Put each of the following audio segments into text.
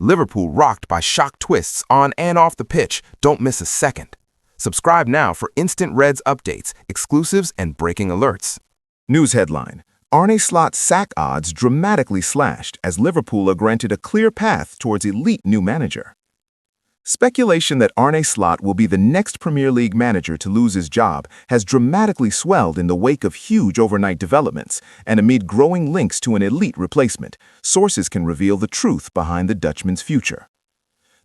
Liverpool rocked by shock twists on and off the pitch. Don't miss a second. Subscribe now for instant Reds updates, exclusives, and breaking alerts. News headline: Arne Slot's sack odds dramatically slashed as Liverpool are granted a clear path towards elite new manager. Speculation that Arne Slot will be the next Premier League manager to lose his job has dramatically swelled in the wake of huge overnight developments, and amid growing links to an elite replacement, sources can reveal the truth behind the Dutchman's future.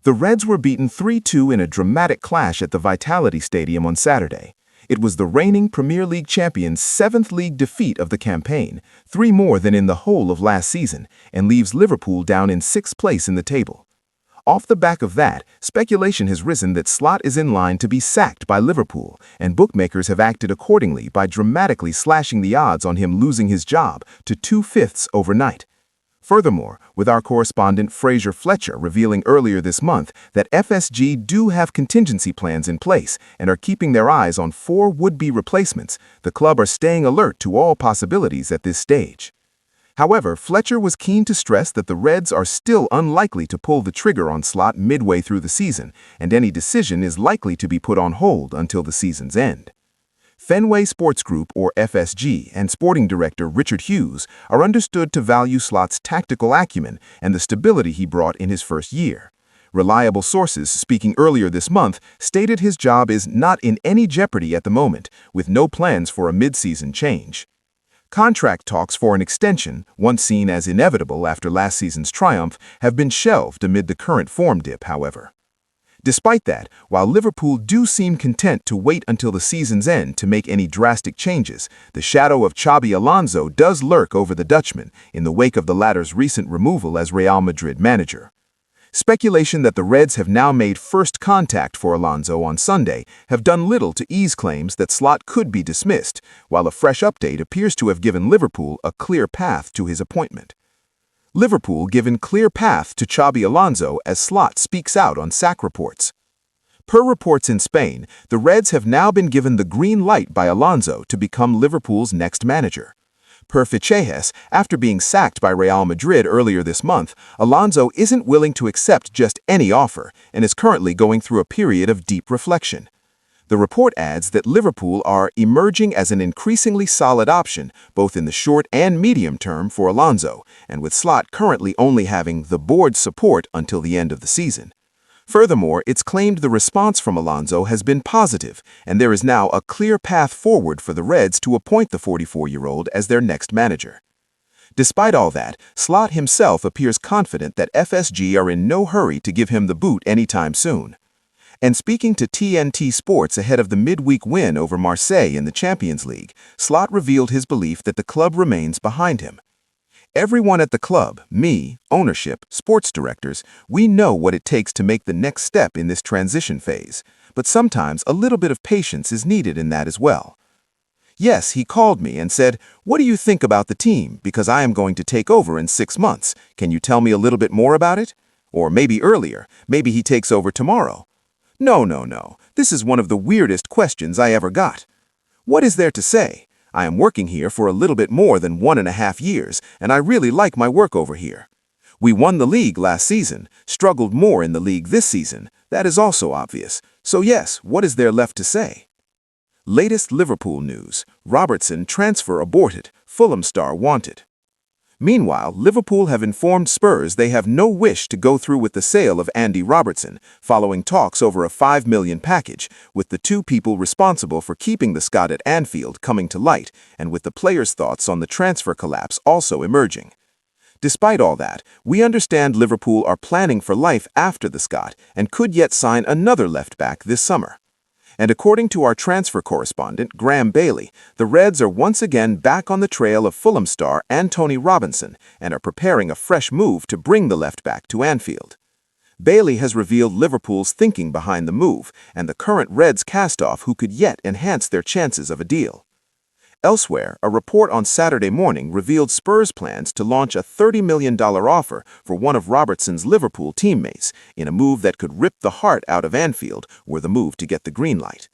The Reds were beaten 3-2 in a dramatic clash at the Vitality Stadium on Saturday. It was the reigning Premier League champions' seventh league defeat of the campaign, 3 more than in the whole of last season, and leaves Liverpool down in 6th place in the table. Off the back of that, speculation has risen that Slot is in line to be sacked by Liverpool, and bookmakers have acted accordingly by dramatically slashing the odds on him losing his job to 2/5 overnight. Furthermore, with our correspondent Fraser Fletcher revealing earlier this month that FSG do have contingency plans in place and are keeping their eyes on 4 would-be replacements, the club are staying alert to all possibilities at this stage. However, Fletcher was keen to stress that the Reds are still unlikely to pull the trigger on Slot midway through the season, and any decision is likely to be put on hold until the season's end. Fenway Sports Group, or FSG, and sporting director Richard Hughes are understood to value Slot's tactical acumen and the stability he brought in his first year. Reliable sources speaking earlier this month stated his job is not in any jeopardy at the moment, with no plans for a mid-season change. Contract talks for an extension, once seen as inevitable after last season's triumph, have been shelved amid the current form dip, however. Despite that, while Liverpool do seem content to wait until the season's end to make any drastic changes, the shadow of Xabi Alonso does lurk over the Dutchman in the wake of the latter's recent removal as Real Madrid manager. Speculation that the Reds have now made first contact for Alonso on Sunday have done little to ease claims that Slot could be dismissed, while a fresh update appears to have given Liverpool a clear path to his appointment. Liverpool given clear path to Xabi Alonso as Slot speaks out on sack reports. Per reports in Spain, the Reds have now been given the green light by Alonso to become Liverpool's next manager. Per Fichajes, after being sacked by Real Madrid earlier this month, Alonso isn't willing to accept just any offer and is currently going through a period of deep reflection. The report adds that Liverpool are emerging as an increasingly solid option, both in the short and medium term for Alonso, and with Slot currently only having the board's support until the end of the season. Furthermore, it's claimed the response from Alonso has been positive, and there is now a clear path forward for the Reds to appoint the 44-year-old as their next manager. Despite all that, Slot himself appears confident that FSG are in no hurry to give him the boot anytime soon. And speaking to TNT Sports ahead of the midweek win over Marseille in the Champions League, Slot revealed his belief that the club remains behind him. Everyone at the club, me, ownership, sports directors, we know what it takes to make the next step in this transition phase, but sometimes a little bit of patience is needed in that as well. Yes, he called me and said, "What do you think about the team? Because I am going to take over in 6 months. Can you tell me a little bit more about it?" Or maybe earlier, maybe he takes over tomorrow. No. This is one of the weirdest questions I ever got. What is there to say? I am working here for a little bit more than 1.5 years, and I really like my work over here. We won the league last season, struggled more in the league this season. That is also obvious. So yes, what is there left to say? Latest Liverpool news: Robertson transfer aborted, Fulham star wanted. Meanwhile, Liverpool have informed Spurs they have no wish to go through with the sale of Andy Robertson, following talks over a $5 million package, with the 2 people responsible for keeping the Scot at Anfield coming to light, and with the players' thoughts on the transfer collapse also emerging. Despite all that, we understand Liverpool are planning for life after the Scot and could yet sign another left-back this summer. And according to our transfer correspondent, Graham Bailey, the Reds are once again back on the trail of Fulham star Antonee Robinson and are preparing a fresh move to bring the left-back to Anfield. Bailey has revealed Liverpool's thinking behind the move and the current Reds cast-off who could yet enhance their chances of a deal. Elsewhere, a report on Saturday morning revealed Spurs' plans to launch a $30 million offer for one of Robertson's Liverpool teammates in a move that could rip the heart out of Anfield were the move to get the green light.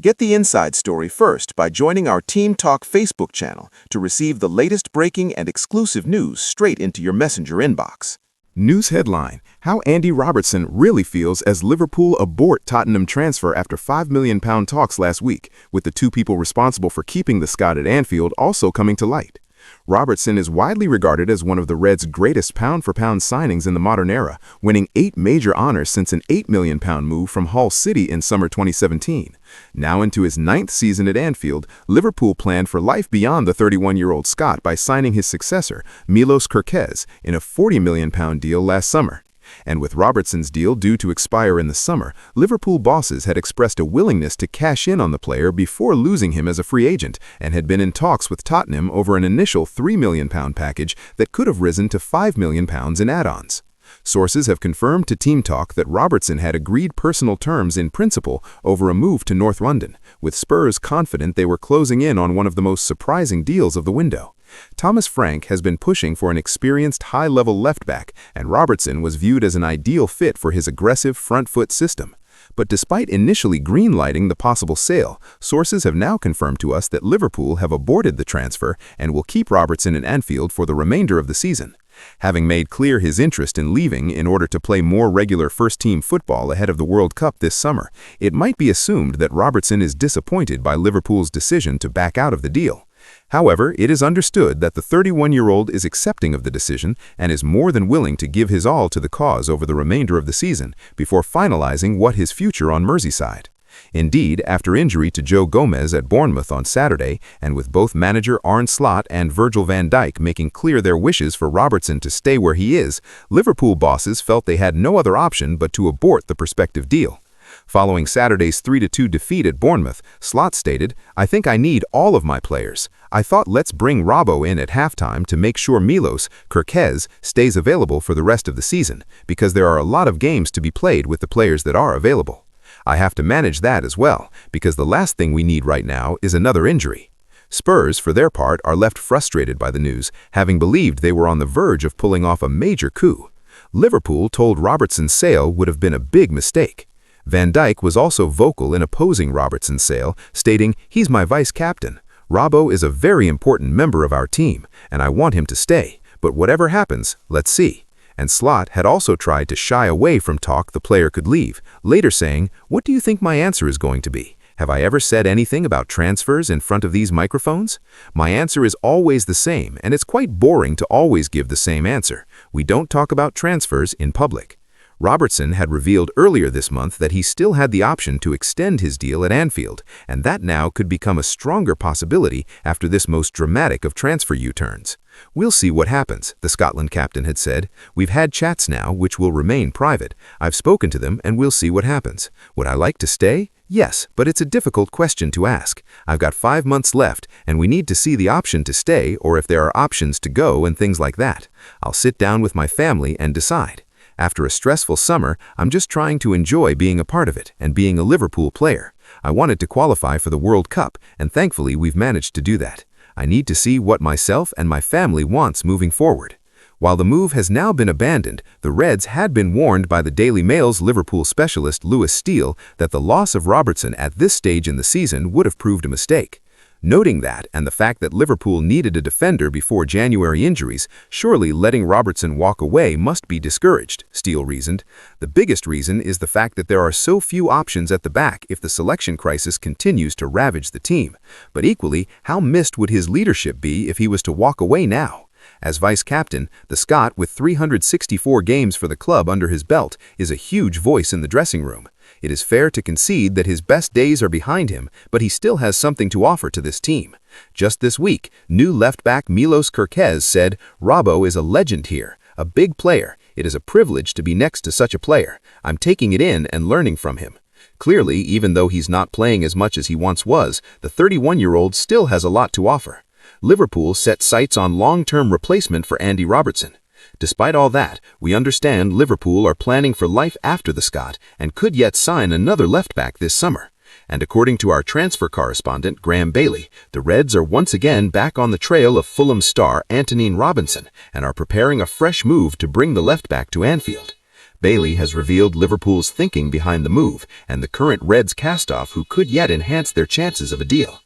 Get the inside story first by joining our Team Talk Facebook channel to receive the latest breaking and exclusive news straight into your Messenger inbox. News headline: How Andy Robertson really feels as Liverpool abort Tottenham transfer after £5 million talks last week, with the two people responsible for keeping the Scot at Anfield also coming to light. Robertson is widely regarded as one of the Reds' greatest pound-for-pound signings in the modern era, winning 8 major honors since an £8 million move from Hull City in summer 2017. Now into his 9th season at Anfield, Liverpool planned for life beyond the 31-year-old Scot by signing his successor, Milos Kerkez, in a £40 million deal last summer. And with Robertson's deal due to expire in the summer, Liverpool bosses had expressed a willingness to cash in on the player before losing him as a free agent, and had been in talks with Tottenham over an initial £3 million package that could have risen to £5 million in add-ons. Sources have confirmed to Team Talk that Robertson had agreed personal terms in principle over a move to North London, with Spurs confident they were closing in on one of the most surprising deals of the window. Thomas Frank has been pushing for an experienced high-level left-back, and Robertson was viewed as an ideal fit for his aggressive front-foot system. But despite initially green-lighting the possible sale, sources have now confirmed to us that Liverpool have aborted the transfer and will keep Robertson in Anfield for the remainder of the season. Having made clear his interest in leaving in order to play more regular first-team football ahead of the World Cup this summer, it might be assumed that Robertson is disappointed by Liverpool's decision to back out of the deal. However, it is understood that the 31-year-old is accepting of the decision and is more than willing to give his all to the cause over the remainder of the season before finalizing what his future on Merseyside. Indeed, after injury to Joe Gomez at Bournemouth on Saturday, and with both manager Arne Slot and Virgil van Dijk making clear their wishes for Robertson to stay where he is, Liverpool bosses felt they had no other option but to abort the prospective deal. Following Saturday's 3-2 defeat at Bournemouth, Slot stated, "I think I need all of my players. I thought let's bring Robbo in at halftime to make sure Milos Kerkez stays available for the rest of the season, because there are a lot of games to be played with the players that are available. I have to manage that as well, because the last thing we need right now is another injury." Spurs, for their part, are left frustrated by the news, having believed they were on the verge of pulling off a major coup. Liverpool told Robertson's sale would have been a big mistake. Van Dijk was also vocal in opposing Robertson's sale, stating, "He's my vice-captain. Robbo is a very important member of our team, and I want him to stay, but whatever happens, let's see." And Slot had also tried to shy away from talk the player could leave, later saying, "What do you think my answer is going to be? Have I ever said anything about transfers in front of these microphones? My answer is always the same, and it's quite boring to always give the same answer. We don't talk about transfers in public." Robertson had revealed earlier this month that he still had the option to extend his deal at Anfield, and that now could become a stronger possibility after this most dramatic of transfer U-turns. "We'll see what happens," the Scotland captain had said. "We've had chats now, which will remain private. I've spoken to them, and we'll see what happens. Would I like to stay? Yes, but it's a difficult question to ask. I've got 5 months left, and we need to see the option to stay or if there are options to go and things like that. I'll sit down with my family and decide. After a stressful summer, I'm just trying to enjoy being a part of it and being a Liverpool player. I wanted to qualify for the World Cup, and thankfully we've managed to do that. I need to see what myself and my family wants moving forward." While the move has now been abandoned, the Reds had been warned by the Daily Mail's Liverpool specialist Lewis Steele that the loss of Robertson at this stage in the season would have proved a mistake. Noting that, and the fact that Liverpool needed a defender before January injuries, surely letting Robertson walk away must be discouraged, Steele reasoned. The biggest reason is the fact that there are so few options at the back if the selection crisis continues to ravage the team. But equally, how missed would his leadership be if he was to walk away now? As vice-captain, the Scot, with 364 games for the club under his belt, is a huge voice in the dressing room. It is fair to concede that his best days are behind him, but he still has something to offer to this team. Just this week, new left-back Milos Kerkez said, "Robbo is a legend here, a big player. It is a privilege to be next to such a player. I'm taking it in and learning from him." Clearly, even though he's not playing as much as he once was, the 31-year-old still has a lot to offer. Liverpool set sights on long-term replacement for Andy Robertson. Despite all that, we understand Liverpool are planning for life after the Scot and could yet sign another left-back this summer. And according to our transfer correspondent, Graham Bailey, the Reds are once again back on the trail of Fulham star Antonine Robinson and are preparing a fresh move to bring the left-back to Anfield. Bailey has revealed Liverpool's thinking behind the move and the current Reds cast-off who could yet enhance their chances of a deal.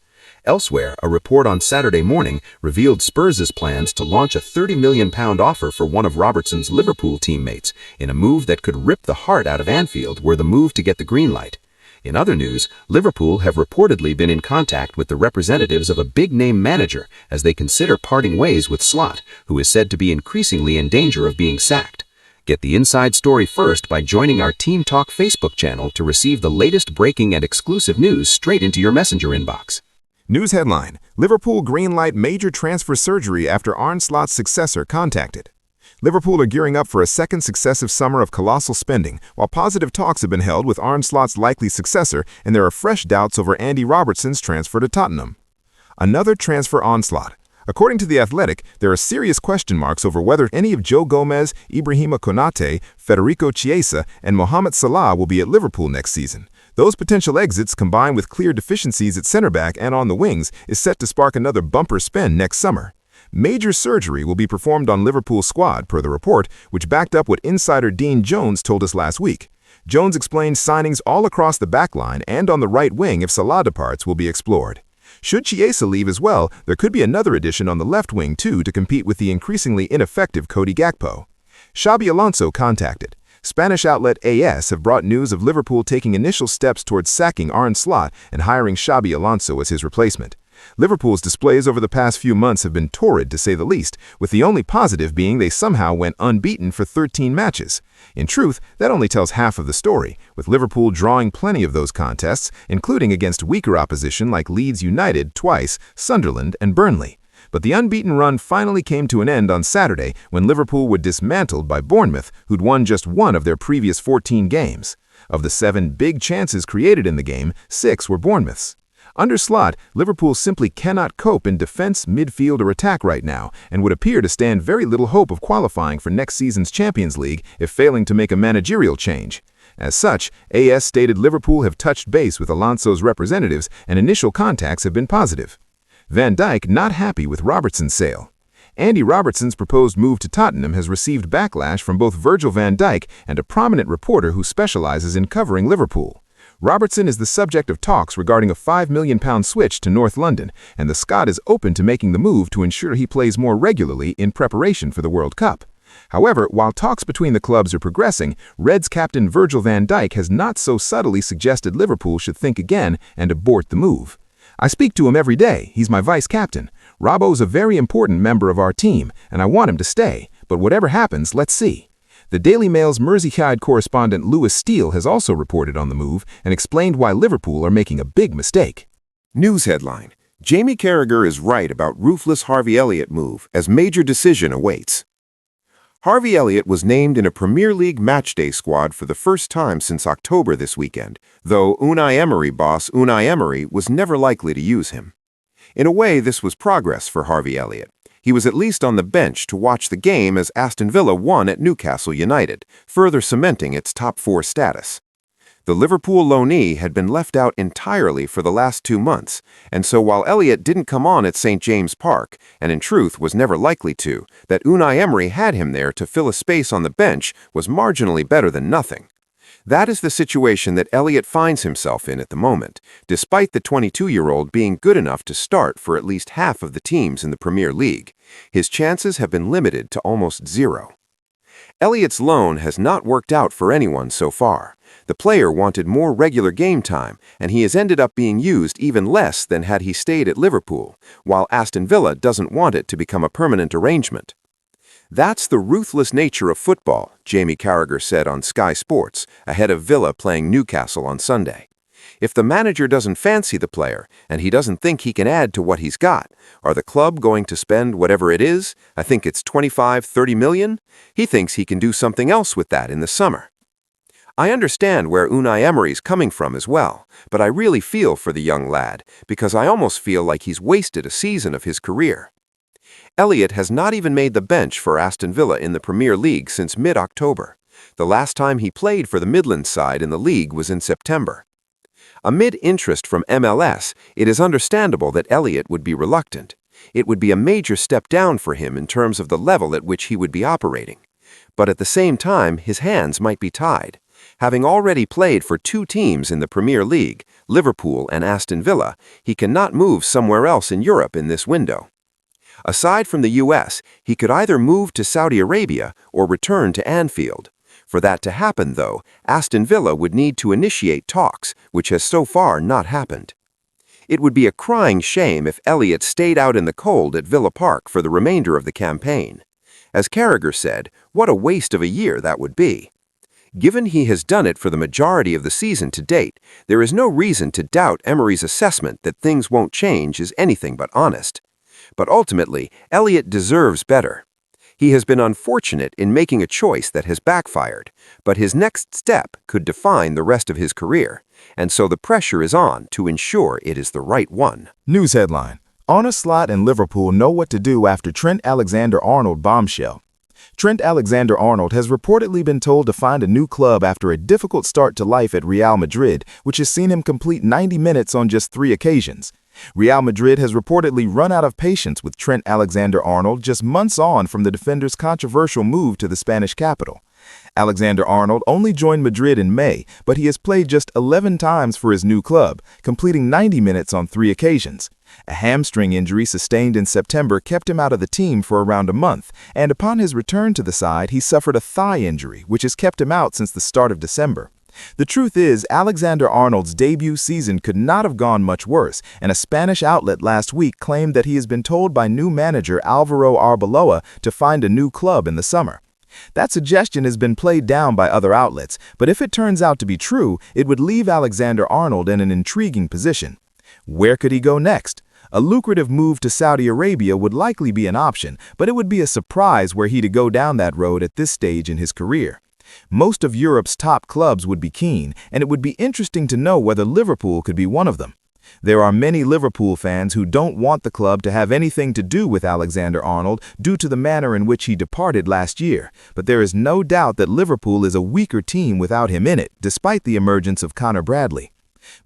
Elsewhere, a report on Saturday morning revealed Spurs' plans to launch a £30 million offer for one of Robertson's Liverpool teammates, in a move that could rip the heart out of Anfield were the move to get the green light. In other news, Liverpool have reportedly been in contact with the representatives of a big-name manager as they consider parting ways with Slot, who is said to be increasingly in danger of being sacked. Get the inside story first by joining our Team Talk Facebook channel to receive the latest breaking and exclusive news straight into your messenger inbox. News headline: Liverpool greenlight major transfer surgery after Arne Slot's successor contacted. Liverpool are gearing up for a second successive summer of colossal spending, while positive talks have been held with Arne Slot's likely successor, and there are fresh doubts over Andy Robertson's transfer to Tottenham. Another transfer onslaught. According to The Athletic, there are serious question marks over whether any of Joe Gomez, Ibrahima Konate, Federico Chiesa, and Mohamed Salah will be at Liverpool next season. Those potential exits, combined with clear deficiencies at center back and on the wings, is set to spark another bumper spend next summer. Major surgery will be performed on Liverpool's squad, per the report, which backed up what insider Dean Jones told us last week. Jones explained signings all across the backline and on the right wing if Salah departs will be explored. Should Chiesa leave as well, there could be another addition on the left wing too to compete with the increasingly ineffective Cody Gakpo. Xabi Alonso contacted. Spanish outlet AS have brought news of Liverpool taking initial steps towards sacking Arne Slot and hiring Xabi Alonso as his replacement. Liverpool's displays over the past few months have been torrid, to say the least, with the only positive being they somehow went unbeaten for 13 matches. In truth, that only tells half of the story, with Liverpool drawing plenty of those contests, including against weaker opposition like Leeds United twice, Sunderland, and Burnley. But the unbeaten run finally came to an end on Saturday when Liverpool were dismantled by Bournemouth, who'd won just one of their previous 14 games. Of the 7 big chances created in the game, 6 were Bournemouth's. Under Slot, Liverpool simply cannot cope in defense, midfield, or attack right now, and would appear to stand very little hope of qualifying for next season's Champions League if failing to make a managerial change. As such, AS stated Liverpool have touched base with Alonso's representatives and initial contacts have been positive. Van Dijk not happy with Robertson's sale. Andy Robertson's proposed move to Tottenham has received backlash from both Virgil van Dijk and a prominent reporter who specializes in covering Liverpool. Robertson is the subject of talks regarding a £5 million switch to North London, and the Scot is open to making the move to ensure he plays more regularly in preparation for the World Cup. However, while talks between the clubs are progressing, Reds captain Virgil van Dijk has not so subtly suggested Liverpool should think again and abort the move. I speak to him every day. He's my vice captain. Robbo's a very important member of our team, and I want him to stay. But whatever happens, let's see. The Daily Mail's Merseyside correspondent Lewis Steele has also reported on the move and explained why Liverpool are making a big mistake. News headline: Jamie Carragher is right about ruthless Harvey Elliott move as major decision awaits. Harvey Elliott was named in a Premier League matchday squad for the first time since October this weekend, though Unai Emery boss Unai Emery was never likely to use him. In a way, this was progress for Harvey Elliott. He was at least on the bench to watch the game as Aston Villa won at Newcastle United, further cementing its top 4 status. The Liverpool loanee had been left out entirely for the last 2 months, and so while Elliott didn't come on at St. James Park, and in truth was never likely to, that Unai Emery had him there to fill a space on the bench was marginally better than nothing. That is the situation that Elliott finds himself in at the moment, despite the 22-year-old being good enough to start for at least half of the teams in the Premier League. His chances have been limited to almost 0. Elliott's loan has not worked out for anyone so far. The player wanted more regular game time, and he has ended up being used even less than had he stayed at Liverpool, while Aston Villa doesn't want it to become a permanent arrangement. That's the ruthless nature of football, Jamie Carragher said on Sky Sports, ahead of Villa playing Newcastle on Sunday. If the manager doesn't fancy the player, and he doesn't think he can add to what he's got, are the club going to spend whatever it is? I think it's 25–30 million? He thinks he can do something else with that in the summer. I understand where Unai Emery's coming from as well, but I really feel for the young lad, because I almost feel like he's wasted a season of his career. Elliott has not even made the bench for Aston Villa in the Premier League since mid-October. The last time he played for the Midlands side in the league was in September. Amid interest from MLS, it is understandable that Elliott would be reluctant. It would be a major step down for him in terms of the level at which he would be operating. But at the same time, his hands might be tied. Having already played for 2 teams in the Premier League, Liverpool and Aston Villa, he cannot move somewhere else in Europe in this window. Aside from the US, he could either move to Saudi Arabia or return to Anfield. For that to happen, though, Aston Villa would need to initiate talks, which has so far not happened. It would be a crying shame if Elliott stayed out in the cold at Villa Park for the remainder of the campaign. As Carragher said, what a waste of a year that would be. Given he has done it for the majority of the season to date, there is no reason to doubt Emery's assessment that things won't change is anything but honest. But ultimately, Elliott deserves better. He has been unfortunate in making a choice that has backfired, but his next step could define the rest of his career, and so the pressure is on to ensure it is the right one. News headline: Arne Slot and Liverpool know what to do after Trent Alexander-Arnold bombshell. Trent Alexander-Arnold has reportedly been told to find a new club after a difficult start to life at Real Madrid, which has seen him complete 90 minutes on just 3 occasions. Real Madrid has reportedly run out of patience with Trent Alexander-Arnold just months on from the defender's controversial move to the Spanish capital. Alexander-Arnold only joined Madrid in May, but he has played just 11 times for his new club, completing 90 minutes on 3 occasions. A hamstring injury sustained in September kept him out of the team for around a month, and upon his return to the side, he suffered a thigh injury, which has kept him out since the start of December. The truth is, Alexander-Arnold's debut season could not have gone much worse, and a Spanish outlet last week claimed that he has been told by new manager Álvaro Arbeloa to find a new club in the summer. That suggestion has been played down by other outlets, but if it turns out to be true, it would leave Alexander-Arnold in an intriguing position. Where could he go next? A lucrative move to Saudi Arabia would likely be an option, but it would be a surprise were he to go down that road at this stage in his career. Most of Europe's top clubs would be keen, and it would be interesting to know whether Liverpool could be one of them. There are many Liverpool fans who don't want the club to have anything to do with Alexander-Arnold due to the manner in which he departed last year, but there is no doubt that Liverpool is a weaker team without him in it, despite the emergence of Conor Bradley.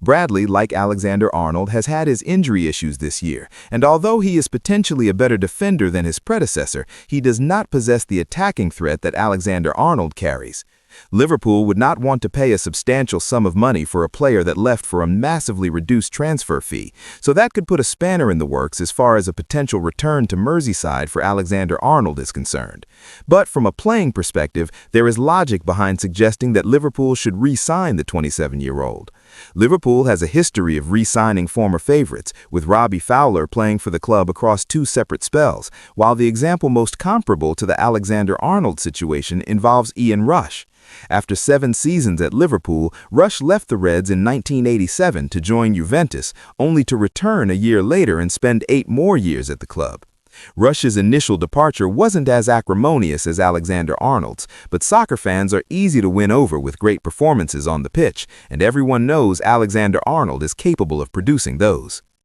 Bradley, like Alexander-Arnold, has had his injury issues this year, and although he is potentially a better defender than his predecessor, he does not possess the attacking threat that Alexander-Arnold carries. Liverpool would not want to pay a substantial sum of money for a player that left for a massively reduced transfer fee, so that could put a spanner in the works as far as a potential return to Merseyside for Alexander-Arnold is concerned. But from a playing perspective, there is logic behind suggesting that Liverpool should re-sign the 27-year-old. Liverpool has a history of re-signing former favorites, with Robbie Fowler playing for the club across 2 separate spells, while the example most comparable to the Alexander-Arnold situation involves Ian Rush. After 7 seasons at Liverpool, Rush left the Reds in 1987 to join Juventus, only to return a year later and spend 8 more years at the club. Rush's initial departure wasn't as acrimonious as Alexander-Arnold's, but soccer fans are easy to win over with great performances on the pitch, and everyone knows Alexander-Arnold is capable of producing those.